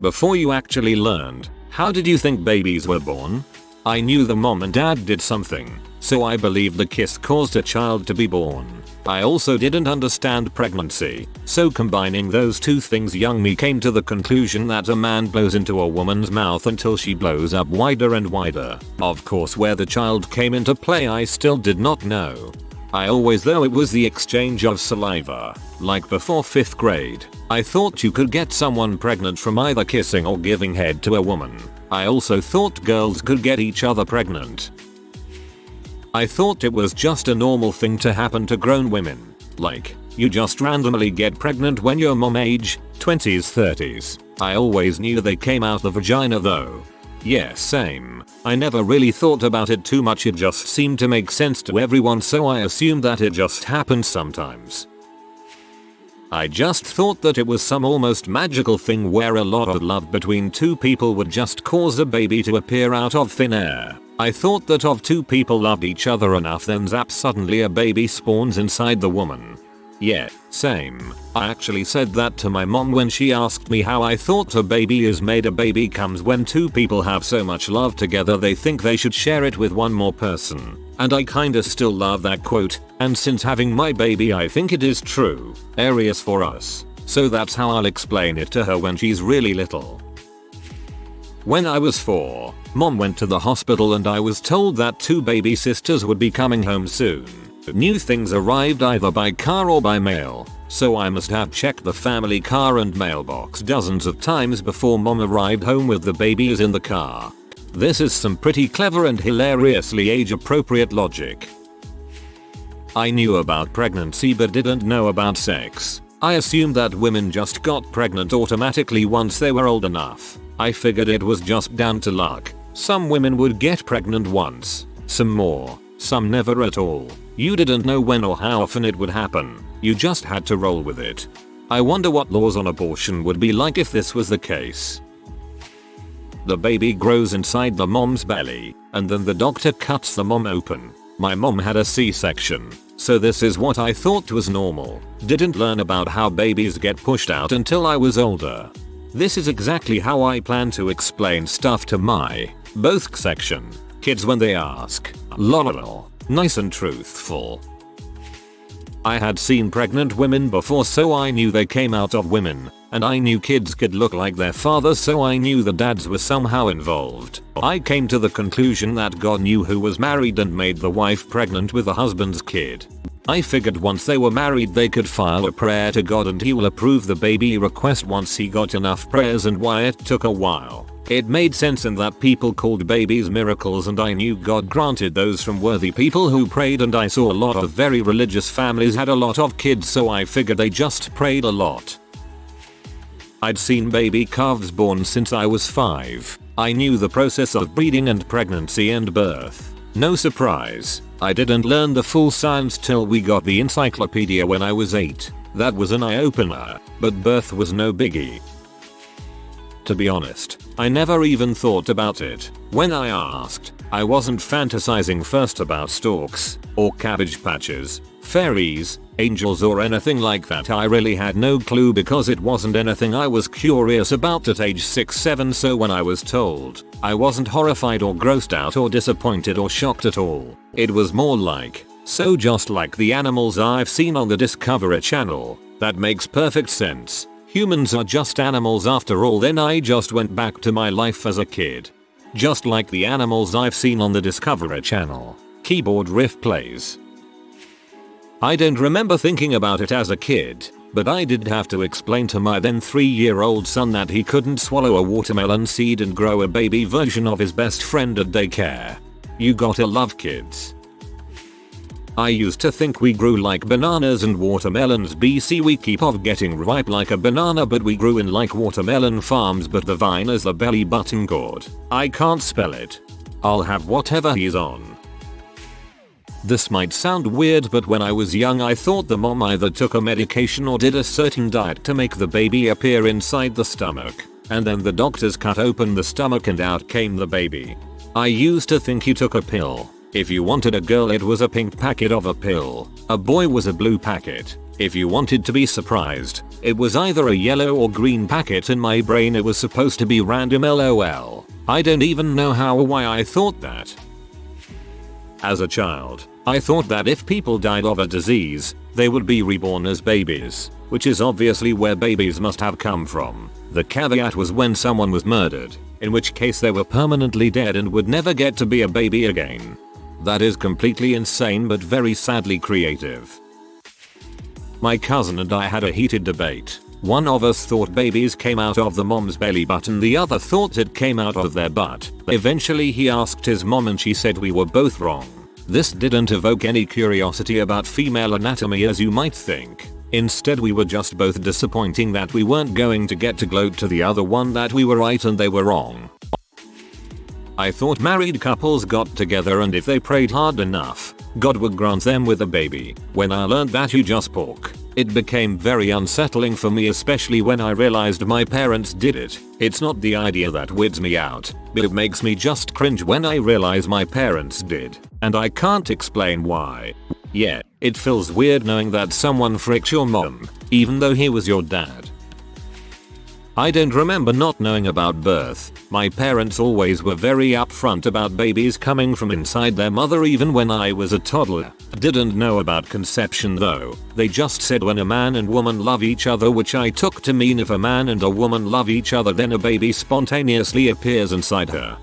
Before you actually learned, how did you think babies were born? I knew the mom and dad did something, so I believed the kiss caused a child to be born. I also didn't understand pregnancy, so combining those two things, young me came to the conclusion that a man blows into a woman's mouth until she blows up wider and wider. Of course, where the child came into play I still did not know. I always thought it was the exchange of saliva, like before 5th grade. I thought you could get someone pregnant from either kissing or giving head to a woman. I also thought girls could get each other pregnant. I thought it was just a normal thing to happen to grown women. Like, you just randomly get pregnant when you're mom age, 20s 30s. I always knew they came out the vagina though. Yeah, same. I never really thought about it too much, it just seemed to make sense to everyone, so I assumed that it just happens sometimes. I just thought that it was some almost magical thing where a lot of love between two people would just cause a baby to appear out of thin air. I thought that if two people loved each other enough, then zap, suddenly a baby spawns inside the woman. Yeah, same. I actually said that to my mom when she asked me how I thought a baby is made. A baby comes when two people have so much love together they think they should share it with one more person. And I kinda still love that quote, and since having my baby I think it is true. Areas for us. So that's how I'll explain it to her when she's really little. When I was 4, mom went to the hospital and I was told that 2 baby sisters would be coming home soon. New things arrived either by car or by mail, so I must have checked the family car and mailbox dozens of times before mom arrived home with the babies in the car. This is some pretty clever and hilariously age-appropriate logic. I knew about pregnancy but didn't know about sex. I assumed that women just got pregnant automatically once they were old enough. I figured it was just down to luck. Some women would get pregnant once, some more, some never at all. You didn't know when or how often it would happen. You just had to roll with it. I wonder what laws on abortion would be like if this was the case. The baby grows inside the mom's belly, and then the doctor cuts the mom open. My mom had a C-section, so this is what I thought was normal. Didn't learn about how babies get pushed out until I was older. This is exactly how I plan to explain stuff to my both section kids when they ask. Lol. Nice and truthful. I had seen pregnant women before, so I knew they came out of women, and I knew kids could look like their father, so I knew the dads were somehow involved. I came to the conclusion that God knew who was married and made the wife pregnant with the husband's kid. I figured once they were married they could file a prayer to God and he will approve the baby request once he got enough prayers, and why it took a while. It made sense in that people called babies miracles, and I knew God granted those from worthy people who prayed, and I saw a lot of very religious families had a lot of kids, so I figured they just prayed a lot. I'd seen baby calves born since I was 5. I knew the process of breeding and pregnancy and birth. No surprise, I didn't learn the full science till we got the encyclopedia when I was 8. That was an eye-opener, but birth was no biggie. To be honest, I never even thought about it. When I asked, I wasn't fantasizing first about storks, or cabbage patches, fairies, angels or anything like that. I really had no clue because it wasn't anything I was curious about at age 6-7, so when I was told, I wasn't horrified or grossed out or disappointed or shocked at all. It was more like, so just like the animals I've seen on the Discovery Channel. That makes perfect sense. Humans are just animals after all. Then I just went back to my life as a kid. Just like the animals I've seen on the Discovery Channel. Keyboard riff plays. I don't remember thinking about it as a kid, but I did have to explain to my then 3-year-old son that he couldn't swallow a watermelon seed and grow a baby version of his best friend at daycare. You gotta love kids. I used to think we grew like bananas and watermelons. BC we keep off getting ripe like a banana, but we grew in like watermelon farms, but the vine is the belly button cord. I can't spell it. I'll have whatever he's on. This might sound weird, but when I was young I thought the mom either took a medication or did a certain diet to make the baby appear inside the stomach, and then the doctors cut open the stomach and out came the baby. I used to think he took a pill. If you wanted a girl it was a pink packet of a pill, a boy was a blue packet. If you wanted to be surprised, it was either a yellow or green packet. In my brain it was supposed to be random lol. I don't even know how or why I thought that. As a child, I thought that if people died of a disease, they would be reborn as babies, which is obviously where babies must have come from. The caveat was when someone was murdered, in which case they were permanently dead and would never get to be a baby again. That is completely insane but very sadly creative. My cousin and I had a heated debate. One of us thought babies came out of the mom's belly button, the other thought it came out of their butt. Eventually he asked his mom and she said we were both wrong. This didn't evoke any curiosity about female anatomy as you might think. Instead we were just both disappointing that we weren't going to get to gloat to the other one that we were right and they were wrong. I thought married couples got together and if they prayed hard enough, God would grant them with a baby. When I learned that you just pork, it became very unsettling for me, especially when I realized my parents did it. It's not the idea that weirds me out, but it makes me just cringe when I realize my parents did, and I can't explain why. Yeah, it feels weird knowing that someone fricked your mom, even though he was your dad. I don't remember not knowing about birth. My parents always were very upfront about babies coming from inside their mother even when I was a toddler. Didn't know about conception though. They just said when a man and woman love each other, which I took to mean if a man and a woman love each other then a baby spontaneously appears inside her.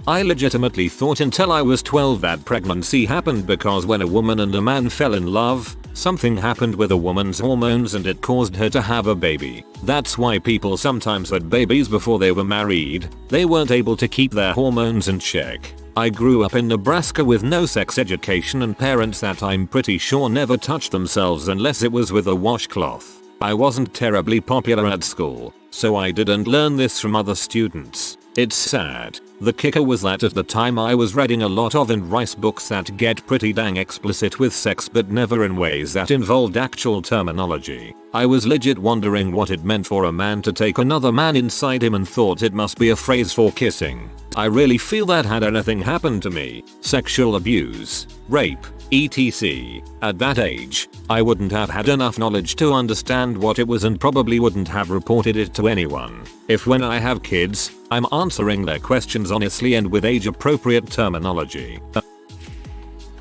I legitimately thought until I was 12 that pregnancy happened because when a woman and a man fell in love, something happened with a woman's hormones and it caused her to have a baby. That's why people sometimes had babies before they were married. They weren't able to keep their hormones in check. I grew up in Nebraska with no sex education and parents that I'm pretty sure never touched themselves unless it was with a washcloth. I wasn't terribly popular at school, so I didn't learn this from other students. It's sad. The kicker was that at the time I was reading a lot of and rice books that get pretty dang explicit with sex but never in ways that involved actual terminology. I was legit wondering what it meant for a man to take another man inside him and thought it must be a phrase for kissing. I really feel that had anything happened to me, sexual abuse, rape, etc. at that age, I wouldn't have had enough knowledge to understand what it was and probably wouldn't have reported it to anyone. If when I have kids, I'm answering their questions honestly and with age appropriate terminology.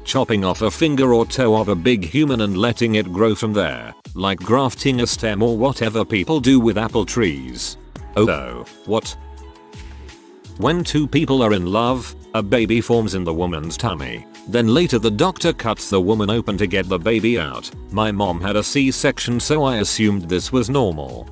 Chopping off a finger or toe of a big human and letting it grow from there, like grafting a stem or whatever people do with apple trees. Oh, what? When two people are in love, a baby forms in the woman's tummy. Then later the doctor cuts the woman open to get the baby out. My mom had a C-section so I assumed this was normal.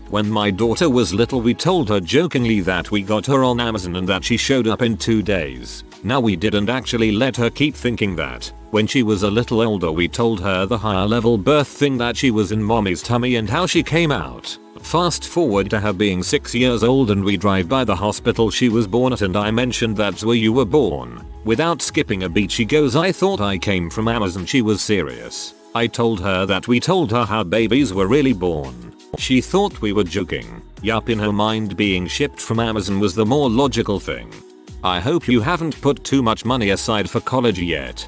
When my daughter was little we told her jokingly that we got her on Amazon and that she showed up in 2 days. Now we didn't actually let her keep thinking that. When she was a little older we told her the higher level birth thing, that she was in mommy's tummy and how she came out. Fast forward to her being 6 years old and we drive by the hospital she was born at and I mentioned that's where you were born. Without skipping a beat she goes, I thought I came from Amazon. She was serious. I told her that we told her how babies were really born. She thought we were joking. Yup, in her mind being shipped from Amazon was the more logical thing. I hope you haven't put too much money aside for college yet.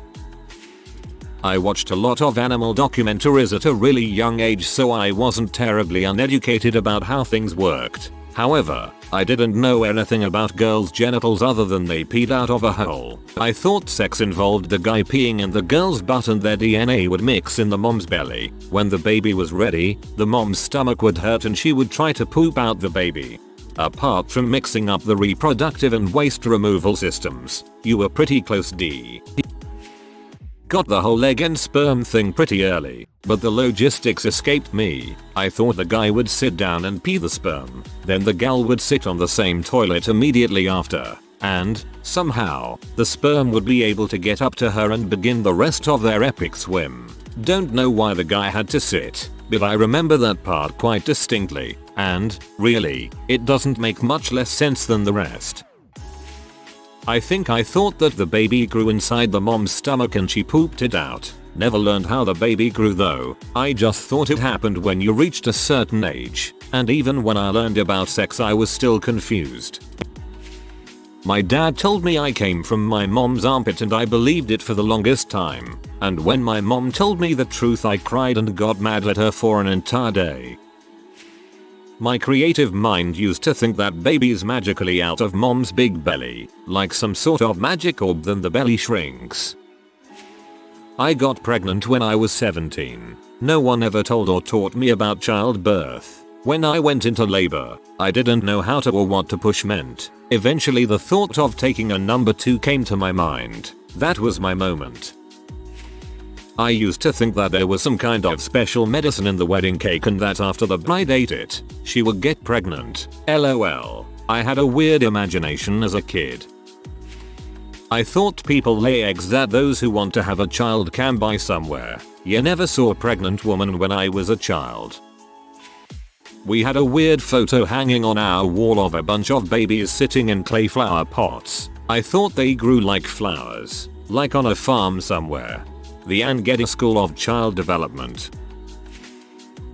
I watched a lot of animal documentaries at a really young age so I wasn't terribly uneducated about how things worked. However, I didn't know anything about girls' genitals other than they peed out of a hole. I thought sex involved the guy peeing in the girl's butt and their DNA would mix in the mom's belly. When the baby was ready, the mom's stomach would hurt and she would try to poop out the baby. Apart from mixing up the reproductive and waste removal systems, you were pretty close. Got the whole egg and sperm thing pretty early, but the logistics escaped me. I thought the guy would sit down and pee the sperm, then the gal would sit on the same toilet immediately after, and, somehow, the sperm would be able to get up to her and begin the rest of their epic swim. Don't know why the guy had to sit, but I remember that part quite distinctly, and, really, it doesn't make much less sense than the rest. I think I thought that the baby grew inside the mom's stomach and she pooped it out. Never learned how the baby grew though. I just thought it happened when you reached a certain age, and even when I learned about sex I was still confused. My dad told me I came from my mom's armpit and I believed it for the longest time. And when my mom told me the truth I cried and got mad at her for an entire day. My creative mind used to think that babies magically out of mom's big belly, like some sort of magic orb, then the belly shrinks. I got pregnant when I was 17. No one ever told or taught me about childbirth. When I went into labor, I didn't know how to or what to push meant. Eventually the thought of taking a number 2 came to my mind. That was my moment. I used to think that there was some kind of special medicine in the wedding cake and that after the bride ate it, she would get pregnant. LOL. I had a weird imagination as a kid. I thought people lay eggs that those who want to have a child can buy somewhere. You never saw a pregnant woman when I was a child. We had a weird photo hanging on our wall of a bunch of babies sitting in clay flower pots. I thought they grew like flowers, like on a farm somewhere. The Angeda School of Child Development.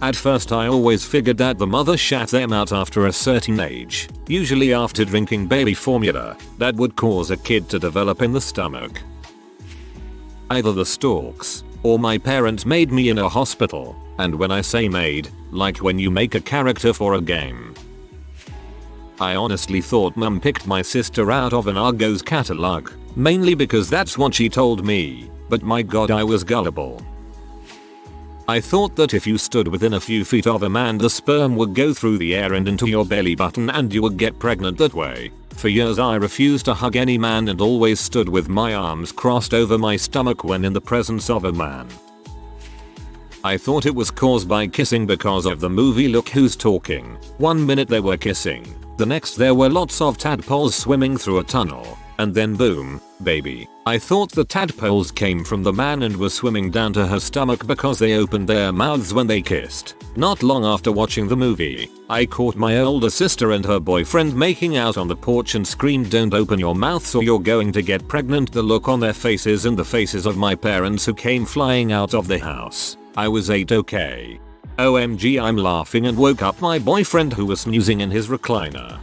At first I always figured that the mother shat them out after a certain age, usually after drinking baby formula, that would cause a kid to develop in the stomach. Either the stalks, or my parents made me in a hospital, and when I say made, like when you make a character for a game. I honestly thought mum picked my sister out of an Argos catalog, mainly because that's what she told me, but my god I was gullible. I thought that if you stood within a few feet of a man the sperm would go through the air and into your belly button and you would get pregnant that way. For years I refused to hug any man and always stood with my arms crossed over my stomach when in the presence of a man. I thought it was caused by kissing because of the movie Look Who's Talking. One minute they were kissing, the next there were lots of tadpoles swimming through a tunnel, and then boom, baby. I thought the tadpoles came from the man and were swimming down to her stomach because they opened their mouths when they kissed. Not long after watching the movie, I caught my older sister and her boyfriend making out on the porch and screamed, "Don't open your mouths or you're going to get pregnant." The look on their faces and the faces of my parents who came flying out of the house. I was 8, okay. OMG, I'm laughing and woke up my boyfriend who was snoozing in his recliner.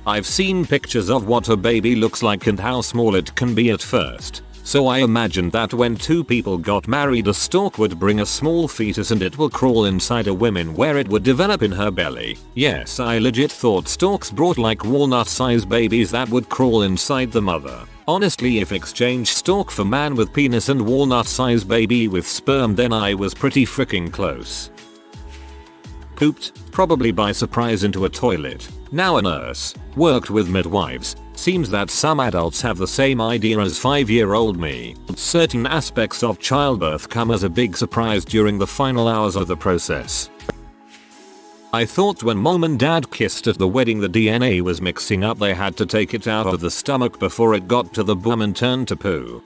I've seen pictures of what a baby looks like and how small it can be at first, so I imagined that when two people got married a stork would bring a small fetus and it will crawl inside a woman where it would develop in her belly. Yes, I legit thought storks brought like walnut-sized babies that would crawl inside the mother. Honestly, if exchange stork for man with penis and walnut-sized baby with sperm, then I was pretty freaking close. Pooped, probably by surprise, into a toilet. Now a nurse, worked with midwives. Seems that some adults have the same idea as 5-year-old me. Certain aspects of childbirth come as a big surprise during the final hours of the process. I thought when mom and dad kissed at the wedding the DNA was mixing up. They had to take it out of the stomach before it got to the bum and turned to poo.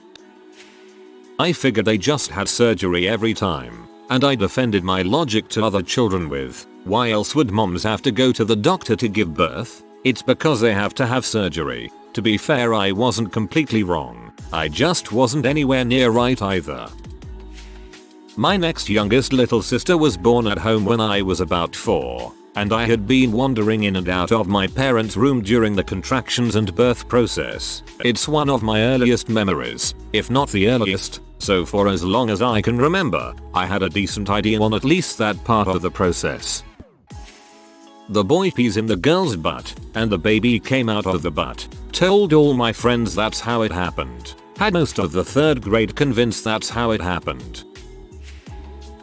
I figured they just had surgery every time. And I defended my logic to other children with, why else would moms have to go to the doctor to give birth? It's because they have to have surgery. To be fair, I wasn't completely wrong. I just wasn't anywhere near right either. My next youngest little sister was born at home when I was about 4, and I had been wandering in and out of my parents' room during the contractions and birth process. It's one of my earliest memories, if not the earliest. So for as long as I can remember, I had a decent idea on at least that part of the process. The boy pees in the girl's butt, and the baby came out of the butt. Told all my friends that's how it happened. Had most of the 3rd grade convinced that's how it happened.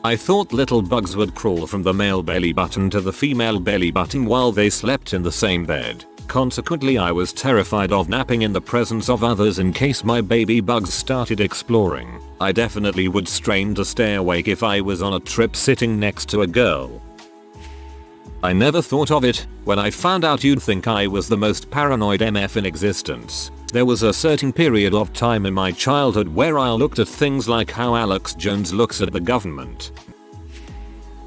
I thought little bugs would crawl from the male belly button to the female belly button while they slept in the same bed. Consequently, I was terrified of napping in the presence of others in case my baby bugs started exploring. I definitely would strain to stay awake if I was on a trip sitting next to a girl. I never thought of it. When I found out, you'd think I was the most paranoid MF in existence. There was a certain period of time in my childhood where I looked at things like how Alex Jones looks at the government.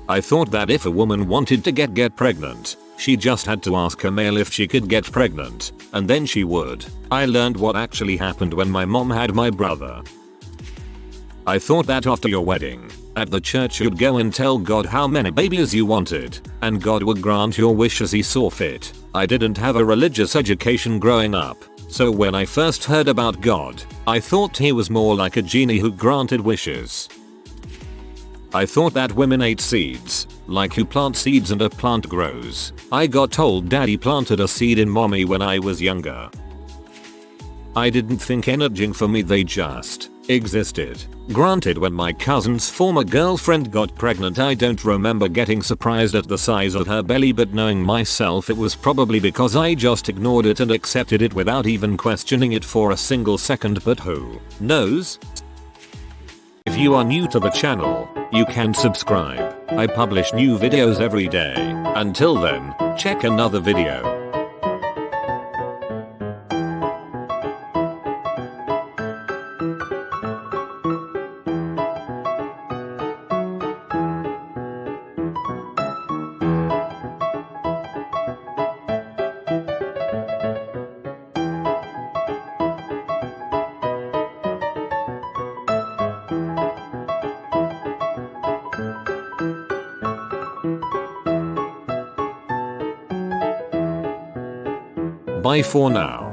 I thought that if a woman wanted to get pregnant, she just had to ask a male if she could get pregnant, and then she would. I learned what actually happened when my mom had my brother. I thought that after your wedding, At the church you'd go and tell God how many babies you wanted, and God would grant your wish as he saw fit. I didn't have a religious education growing up, so when I first heard about God, I thought he was more like a genie who granted wishes. I thought that women ate seeds, like you plant seeds and a plant grows. I got told daddy planted a seed in mommy when I was younger. I didn't think anything for me, they just existed. Granted, when my cousin's former girlfriend got pregnant, I don't remember getting surprised at the size of her belly, but knowing myself, it was probably because I just ignored it and accepted it without even questioning it for a single second, but who knows? If you are new to the channel, you can subscribe. I publish new videos every day. Until then, check another video. Bye for now.